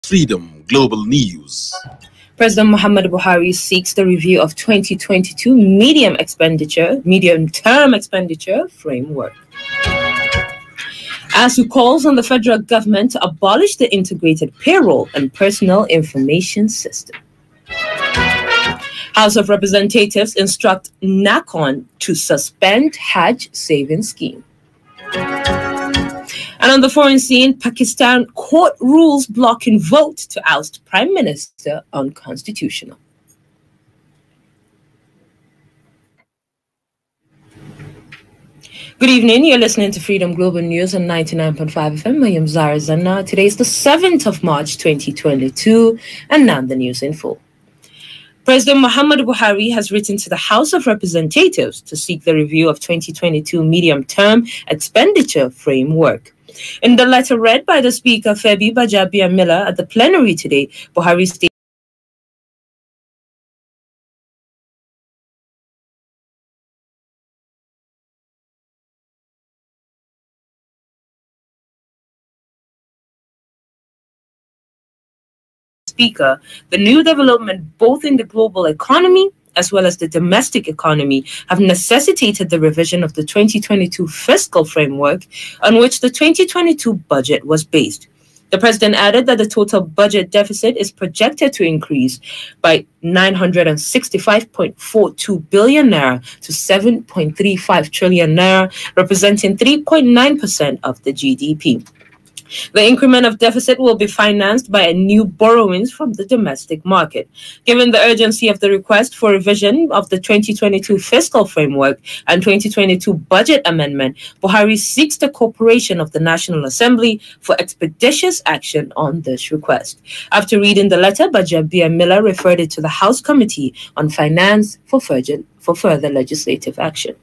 Freedom Global News. President Muhammadu Buhari seeks the review of 2022 medium-term expenditure framework. ASU calls on the federal government to abolish the integrated payroll and personal information system. House of Representatives instruct NACON to suspend Hajj savings scheme. And on the foreign scene, Pakistan court rules blocking vote to oust Prime Minister unconstitutional. Good evening. You're listening to Freedom Global News on 99.5 FM. I am Zara Zanna. Today is the 7th of March, 2022, and now the news in full. President Muhammadu Buhari has written to the House of Representatives to seek the review of 2022 medium-term expenditure framework. In the letter read by the Speaker, Femi Gbajabiamila, at the plenary today, Buhari stated the new development both in the global economy as well as the domestic economy have necessitated the revision of the 2022 fiscal framework on which the 2022 budget was based. The president added that the total budget deficit is projected to increase by 965.42 billion naira to 7.35 trillion naira, representing 3.9% of the GDP. The increment of deficit will be financed by new borrowings from the domestic market. Given the urgency of the request for revision of the 2022 fiscal framework and 2022 budget amendment, Buhari seeks the cooperation of the National Assembly for expeditious action on this request. After reading the letter, Gbajabiamila referred it to the House Committee on Finance for further legislative action.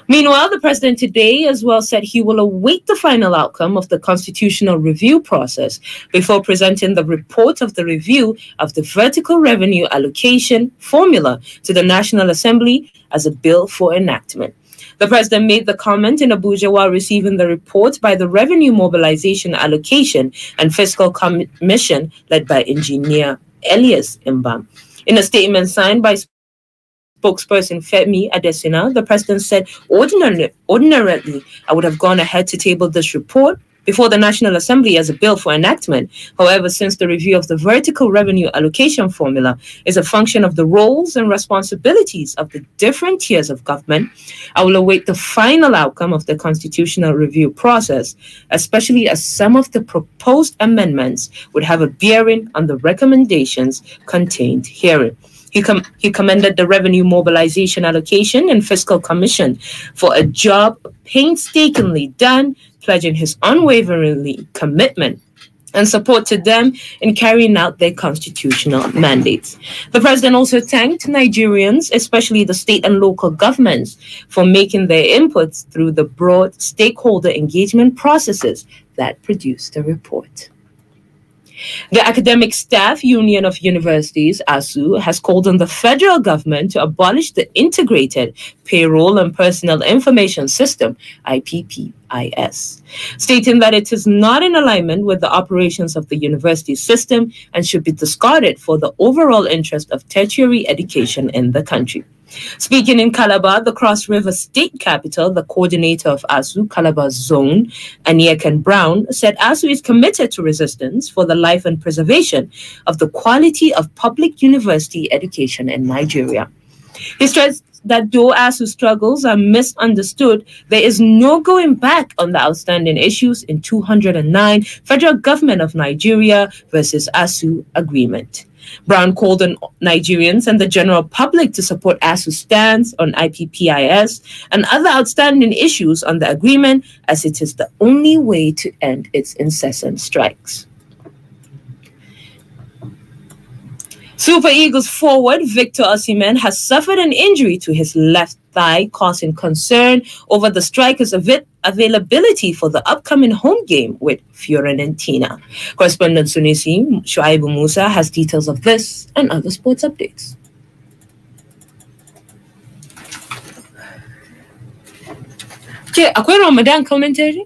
Meanwhile, the president today as well said he will await the final outcome of the constitutional review process before presenting the report of the review of the vertical revenue allocation formula to the National Assembly as a bill for enactment. The president made the comment in Abuja while receiving the report by the Revenue Mobilization Allocation and Fiscal Commission led by Engineer Elias Mbam. In a statement signed by spokesperson Femi Adesina, the president said, ordinarily, I would have gone ahead to table this report before the National Assembly as a bill for enactment. However, since the review of the vertical revenue allocation formula is a function of the roles and responsibilities of the different tiers of government, I will await the final outcome of the constitutional review process, especially as some of the proposed amendments would have a bearing on the recommendations contained herein. He commended the Revenue Mobilization Allocation and Fiscal Commission for a job painstakingly done, pledging his unwavering commitment and support to them in carrying out their constitutional mandates. The president also thanked Nigerians, especially the state and local governments, for making their inputs through the broad stakeholder engagement processes that produced the report. The Academic Staff Union of Universities, ASU, has called on the federal government to abolish the Integrated Payroll and Personal Information System, IPPIS, stating that it is not in alignment with the operations of the university system and should be discarded for the overall interest of tertiary education in the country. Speaking in Calabar, the Cross River State Capital, the coordinator of ASU Calabar Zone, Aniakan Brown, said ASU is committed to resistance for the life and preservation of the quality of public university education in Nigeria. He stressed that though ASU struggles are misunderstood, there is no going back on the outstanding issues in 209 Federal Government of Nigeria versus ASU agreement. Brown called on Nigerians and the general public to support ASU's stance on IPPIS and other outstanding issues on the agreement, as it is the only way to end its incessant strikes. Super Eagles forward Victor Osimhen has suffered an injury to his left thigh, causing concern over the striker's availability for the upcoming home game with Fiorentina. Correspondent Sunisi Shuaibu Musa has details of this and other sports updates. Akwai Ramadan commentary?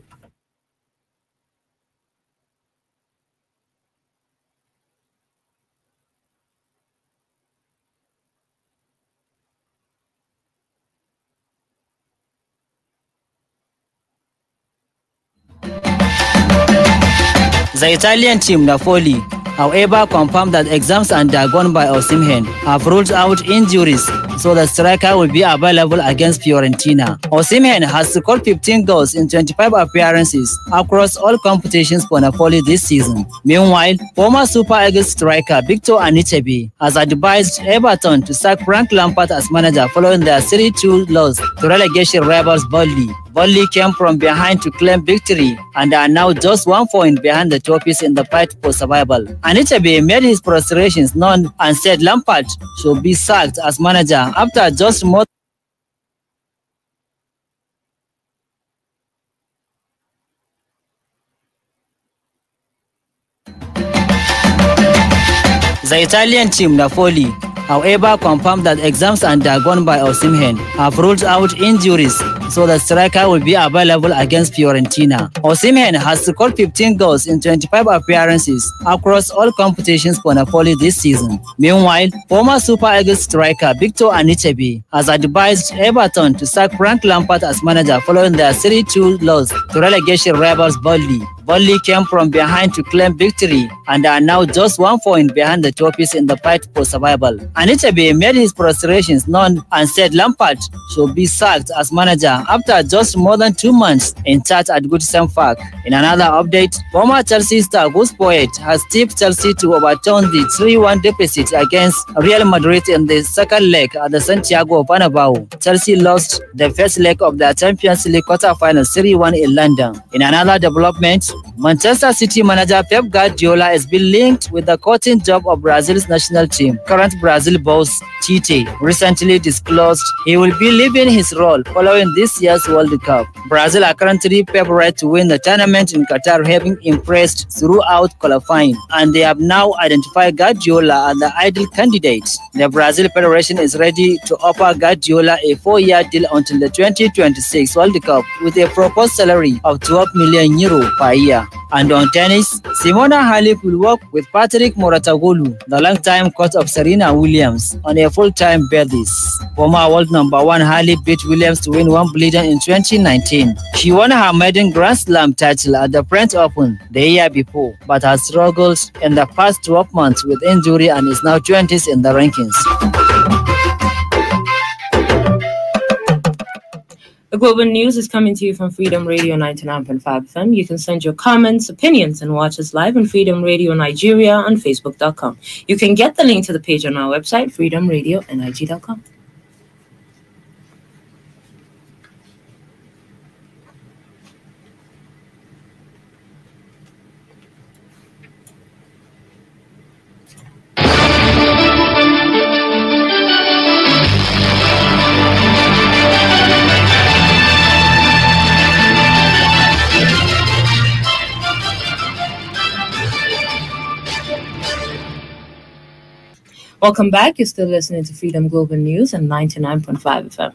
The Italian team Napoli, however, confirmed that exams undergone by Osimhen have ruled out injuries, so the striker will be available against Fiorentina. Osimhen has scored 15 goals in 25 appearances across all competitions for Napoli this season. Meanwhile, former Super Eagles striker Victor Anichebe has advised Everton to sack Frank Lampard as manager following their 3-2 loss to relegation rivals Burnley. Burnley came from behind to claim victory and are now just 1 point behind the Toffees in the fight for survival. Anichebe made his frustrations known and said Lampard should be sacked as manager after just more. The Italian team Napoli, however, confirmed that exams undergone by Osimhen have ruled out injuries, so the striker will be available against Fiorentina. Osimhen has scored 15 goals in 25 appearances across all competitions for Napoli this season. Meanwhile, former Super Eagles striker Victor Anichebe has advised Everton to sack Frank Lampard as manager following their 3-2 loss to relegation rivals Burnley. Burnley came from behind to claim victory and are now just 1 point behind the Toffees in the fight for survival. Anichebe made his frustrations known and said Lampard should be sacked as manager after just more than 2 months in charge at Goodison Park. In another update, former Chelsea star Gus Poyet has tipped Chelsea to overturn the 3-1 deficit against Real Madrid in the second leg at the Santiago Bernabeu. Chelsea lost the first leg of their Champions League quarter-final 3-1 in London. In another development, Manchester City manager Pep Guardiola has been linked with the coaching job of Brazil's national team. Current Brazil boss Tite recently disclosed he will be leaving his role following this year's World Cup. Brazil are currently favourite to win the tournament in Qatar, having impressed throughout qualifying, and they have now identified Guardiola as the ideal candidate. The Brazil Federation is ready to offer Guardiola a 4-year deal until the 2026 World Cup with a proposed salary of €12 million per year. And on tennis, Simona Halep will work with Patrick Mouratoglou, the longtime coach of Serena Williams, on a full-time basis. Former world number 1 Halep beat Williams to win Wimbledon in 2019. She won her maiden Grand Slam title at the French Open the year before, but has struggled in the past 12 months with injury and is now 20th in the rankings. The Global News is coming to you from Freedom Radio 99.5 FM. You can send your comments, opinions, and watch us live on Freedom Radio Nigeria on Facebook.com. You can get the link to the page on our website, freedomradionig.com. Welcome back. You're still listening to Freedom Global News and 99.5 FM.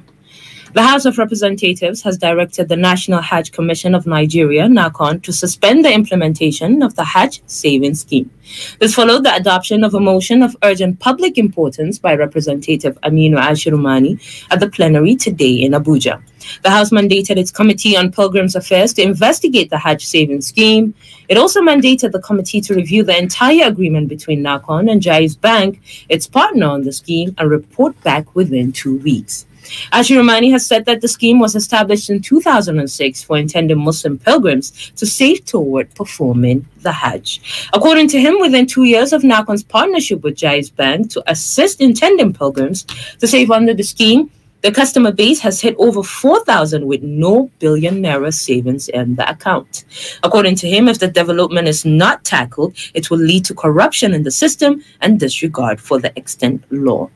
The House of Representatives has directed the National Hajj Commission of Nigeria, NACON, to suspend the implementation of the Hajj Savings Scheme. This followed the adoption of a motion of urgent public importance by Representative Aminu Ashurumani at the plenary today in Abuja. The House mandated its Committee on Pilgrims Affairs to investigate the Hajj Savings Scheme. It also mandated the committee to review the entire agreement between NACON and Jaiz Bank, its partner on the scheme, and report back within 2 weeks. Ashurumani has said that the scheme was established in 2006 for intended Muslim pilgrims to save toward performing the Hajj. According to him, within 2 years of NACON's partnership with Jaiz Bank to assist intended pilgrims to save under the scheme, the customer base has hit over 4,000 with no billion naira savings in the account. According to him, if the development is not tackled, it will lead to corruption in the system and disregard for the extant law.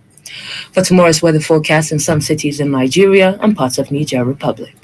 For tomorrow's weather forecast in some cities in Nigeria and parts of Niger Republic.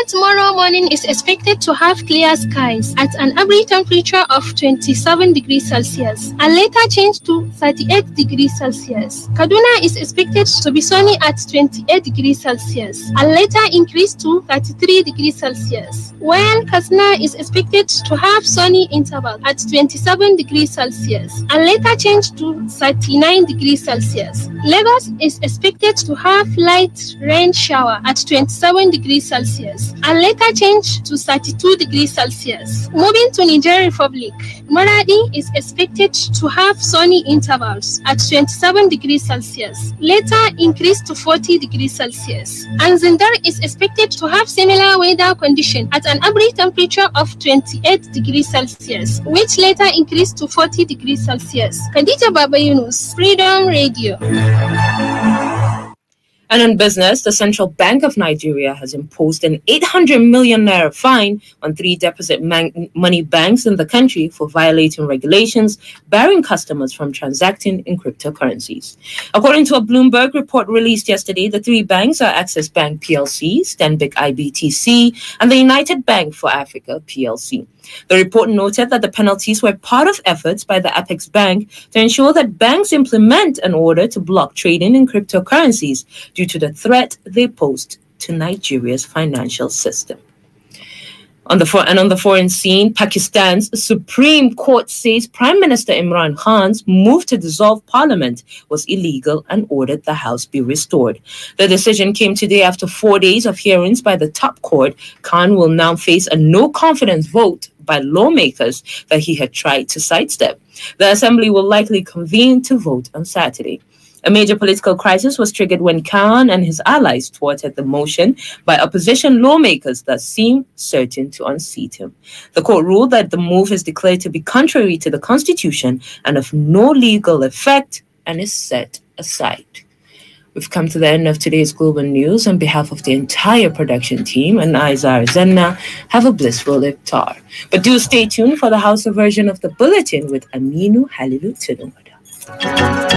Tomorrow morning is expected to have clear skies at an average temperature of 27 degrees Celsius and later change to 38 degrees Celsius. Kaduna is expected to be sunny at 28 degrees Celsius and later increase to 33 degrees Celsius, while Katsina is expected to have sunny interval at 27 degrees Celsius and later change to 39 degrees Celsius. Lagos is expected to have light rain shower at 27 degrees Celsius and later change to 32 degrees Celsius. Moving to Niger Republic, Maradi is expected to have sunny intervals at 27 degrees Celsius, later increase to 40 degrees Celsius. And Zindar is expected to have similar weather condition at an average temperature of 28 degrees Celsius, which later increased to 40 degrees Celsius. Khadija Baba Yunus, Freedom Radio. And in business, the Central Bank of Nigeria has imposed an 800 million naira fine on 3 deposit money banks in the country for violating regulations barring customers from transacting in cryptocurrencies. According to a Bloomberg report released yesterday, the 3 banks are Access Bank PLC, Stanbic IBTC, and the United Bank for Africa PLC. The report noted that the penalties were part of efforts by the Apex Bank to ensure that banks implement an order to block trading in cryptocurrencies due to the threat they posed to Nigeria's financial system. On the foreign scene, Pakistan's Supreme Court says Prime Minister Imran Khan's move to dissolve parliament was illegal and ordered the House be restored. The decision came today after 4 days of hearings by the top court. Khan will now face a no-confidence vote by lawmakers that he had tried to sidestep. The assembly will likely convene to vote on Saturday. A major political crisis was triggered when Khan and his allies thwarted the motion by opposition lawmakers that seemed certain to unseat him. The court ruled that the move is declared to be contrary to the Constitution and of no legal effect and is set aside. We've come to the end of today's Global News. On behalf of the entire production team and Aizar Zenna, have a blissful iftar. But do stay tuned for the Hausa version of the bulletin with Aminu Halilu Tunumada.